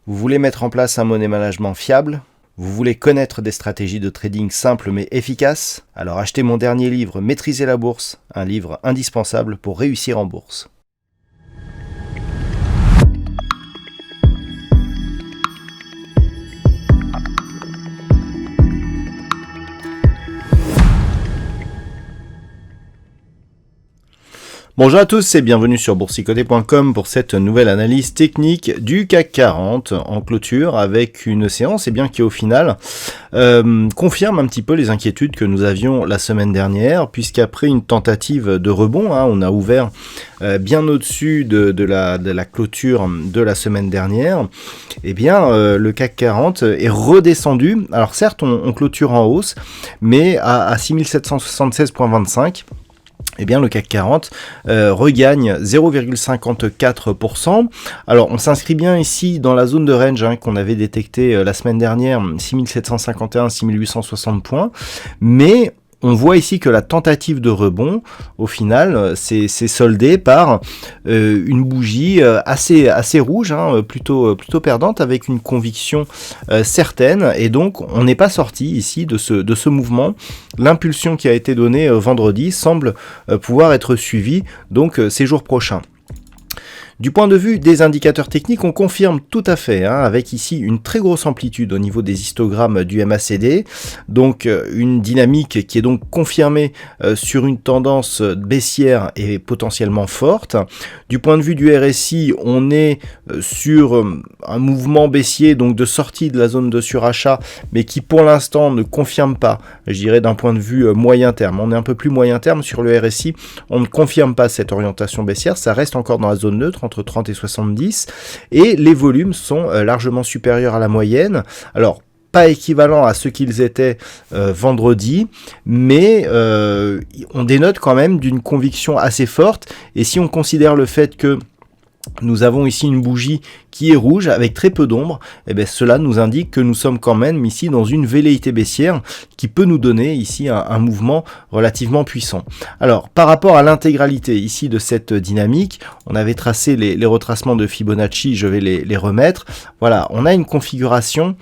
Vous voulez mettre en place un money management fiable? Vous voulez connaître des stratégies de trading simples mais efficaces? Alors achetez mon dernier livre, Maîtriser la bourse, un livre indispensable pour réussir en bourse. Bonjour à tous et bienvenue sur boursicoté.com pour cette nouvelle analyse technique du CAC 40 en clôture avec une séance qui au final confirme un petit peu les inquiétudes que nous avions la semaine dernière, puisqu'après une tentative de rebond, on a ouvert bien au-dessus de la clôture de la semaine dernière, le CAC 40 est redescendu. Alors certes on clôture en hausse, mais à 6776,25. Le CAC 40 regagne 0,54%. Alors, on s'inscrit bien ici dans la zone de range qu'on avait détectée la semaine dernière, 6751, 6860 points. Mais on voit ici que la tentative de rebond, au final, c'est soldée par une bougie assez rouge, plutôt perdante, avec une conviction certaine. Et donc, on n'est pas sorti ici de ce mouvement. L'impulsion qui a été donnée vendredi semble pouvoir être suivie donc ces jours prochains. Du point de vue des indicateurs techniques, on confirme tout à fait, avec ici une très grosse amplitude au niveau des histogrammes du MACD, donc une dynamique qui est donc confirmée sur une tendance baissière et potentiellement forte. Du point de vue du RSI, on est sur un mouvement baissier, donc de sortie de la zone de surachat, mais qui pour l'instant ne confirme pas, je dirais d'un point de vue moyen terme. On est un peu plus moyen terme sur le RSI, on ne confirme pas cette orientation baissière, ça reste encore dans la zone neutre, entre 30 et 70, et les volumes sont largement supérieurs à la moyenne. Alors, pas équivalent à ce qu'ils étaient vendredi, mais on dénote quand même d'une conviction assez forte, et si on considère le fait que nous avons ici une bougie qui est rouge avec très peu d'ombre, cela nous indique que nous sommes quand même ici dans une velléité baissière qui peut nous donner ici un mouvement relativement puissant. Alors par rapport à l'intégralité ici de cette dynamique, on avait tracé les retracements de Fibonacci, je vais les remettre. Voilà, on a une configuration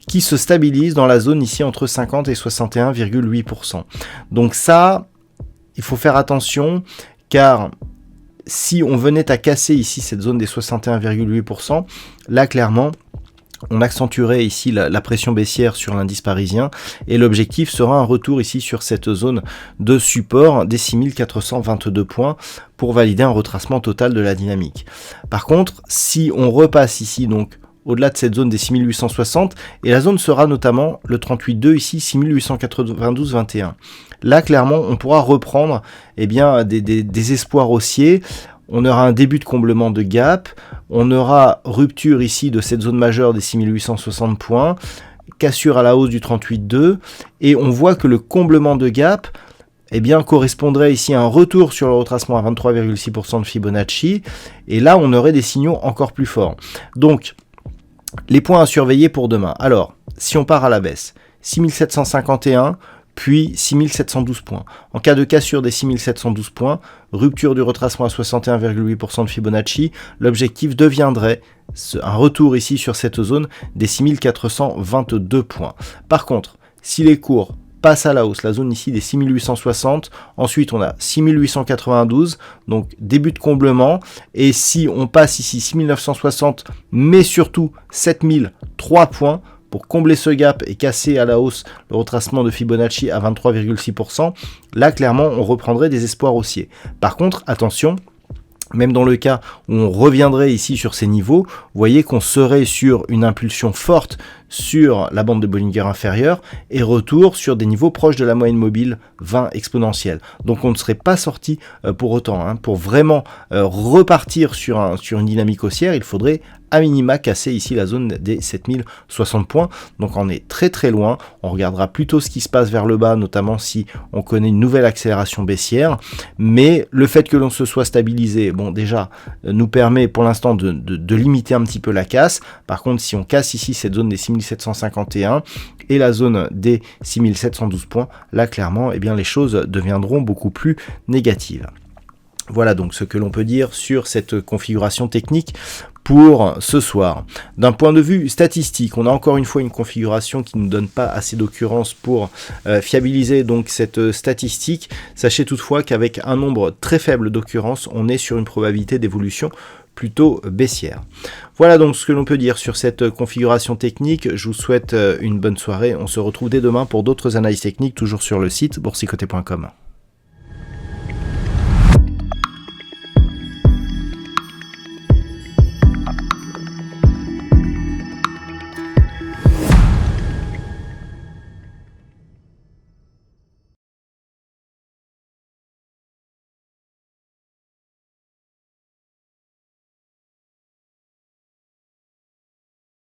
qui se stabilise dans la zone ici entre 50 et 61,8%. Donc ça, il faut faire attention car si on venait à casser ici cette zone des 61,8%, là clairement on accentuerait ici la pression baissière sur l'indice parisien et l'objectif sera un retour ici sur cette zone de support des 6422 points pour valider un retracement total de la dynamique. Par contre, si on repasse ici donc au-delà de cette zone des 6860, et la zone sera notamment le 38,2 ici, 6892,21. Là, clairement, on pourra reprendre des espoirs haussiers. On aura un début de comblement de gap, on aura rupture ici de cette zone majeure des 6860 points, cassure à la hausse du 38,2, et on voit que le comblement de gap correspondrait ici à un retour sur le retracement à 23,6% de Fibonacci, et là, on aurait des signaux encore plus forts. Donc, les points à surveiller pour demain. Alors, si on part à la baisse, 6751, puis 6712 points. En cas de cassure des 6712 points, rupture du retracement à 61,8% de Fibonacci, l'objectif deviendrait un retour ici sur cette zone des 6422 points. Par contre, si les cours passe à la hausse, la zone ici des 6860, ensuite on a 6892, donc début de comblement, et si on passe ici 6960, mais surtout 7003 points, pour combler ce gap et casser à la hausse le retracement de Fibonacci à 23,6%, là clairement on reprendrait des espoirs haussiers. Par contre, attention, même dans le cas où on reviendrait ici sur ces niveaux, vous voyez qu'on serait sur une impulsion forte sur la bande de Bollinger inférieure et retour sur des niveaux proches de la moyenne mobile 20 exponentielle. Donc on ne serait pas sorti pour autant. Pour vraiment repartir sur une dynamique haussière, il faudrait à minima casser ici la zone des 7060 points. Donc on est très très loin. On regardera plutôt ce qui se passe vers le bas, notamment si on connaît une nouvelle accélération baissière. Mais le fait que l'on se soit stabilisé, bon déjà, nous permet pour l'instant de limiter un petit peu la casse. Par contre, si on casse ici cette zone des 6860, 6751 et la zone des 6712 points, là clairement eh bien, les choses deviendront beaucoup plus négatives. Voilà donc ce que l'on peut dire sur cette configuration technique pour ce soir. D'un point de vue statistique, on a encore une fois une configuration qui ne nous donne pas assez d'occurrences pour fiabiliser donc cette statistique. Sachez toutefois qu'avec un nombre très faible d'occurrences, on est sur une probabilité d'évolution plutôt baissière. Voilà donc ce que l'on peut dire sur cette configuration technique. Je vous souhaite une bonne soirée. On se retrouve dès demain pour d'autres analyses techniques, toujours sur le site boursicoté.com.